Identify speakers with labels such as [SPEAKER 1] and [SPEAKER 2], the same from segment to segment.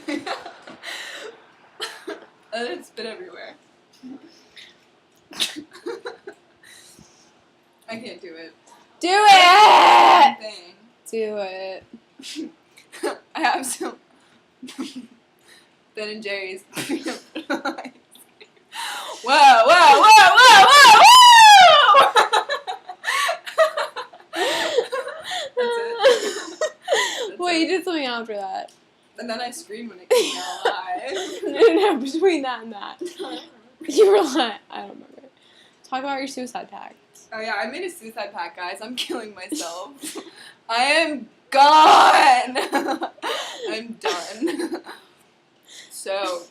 [SPEAKER 1] And it spit everywhere. I can't do it.
[SPEAKER 2] Do it!
[SPEAKER 1] Thing.
[SPEAKER 2] Do it.
[SPEAKER 1] I have some Ben and Jerry's peanut butter ice cream. Whoa, whoa, whoa, whoa, whoa, whoa! That's
[SPEAKER 2] Wait,
[SPEAKER 1] it.
[SPEAKER 2] you did something after that.
[SPEAKER 1] And then I screamed when it came out live.
[SPEAKER 2] No, between that and that. You were like, I don't remember. Talk about your suicide pact.
[SPEAKER 1] Oh yeah, I made a suicide pact, guys. I'm killing myself. I am gone. I'm done. So,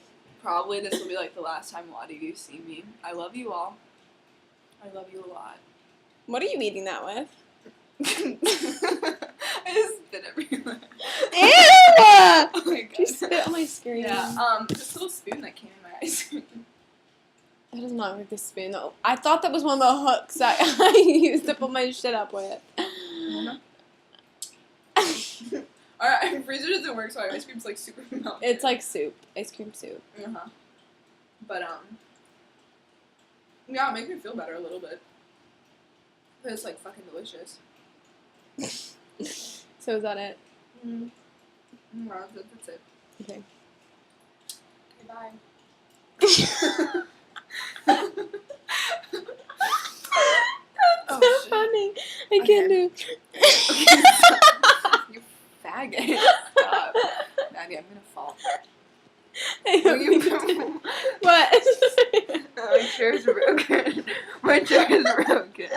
[SPEAKER 1] probably this will be like the last time a lot of you see me. I love you all. I love you a lot.
[SPEAKER 2] What are you eating that with?
[SPEAKER 1] I just spit everywhere.
[SPEAKER 2] Ew!
[SPEAKER 1] Oh my god.
[SPEAKER 2] You spit on my screen.
[SPEAKER 1] Yeah, this little spoon that came in my ice cream.
[SPEAKER 2] That does not like the spoon. Though. I thought that was one of the hooks that I used to put my shit up with.
[SPEAKER 1] Alright, freezer doesn't work, so our ice cream's like super melted.
[SPEAKER 2] It's like soup. Ice cream soup.
[SPEAKER 1] Uh-huh. But, yeah, it makes me feel better a little bit. But it's like fucking delicious.
[SPEAKER 2] So is that it?
[SPEAKER 1] Mm. Yeah, that's it.
[SPEAKER 2] Okay.
[SPEAKER 1] Okay, bye.
[SPEAKER 2] That's
[SPEAKER 1] Oh,
[SPEAKER 2] so
[SPEAKER 1] shit.
[SPEAKER 2] funny. I can't do.
[SPEAKER 1] You faggot. Stop. Maddie, I'm gonna fall.
[SPEAKER 2] I
[SPEAKER 1] Will you
[SPEAKER 2] what?
[SPEAKER 1] My chair's broken. My chair is broken.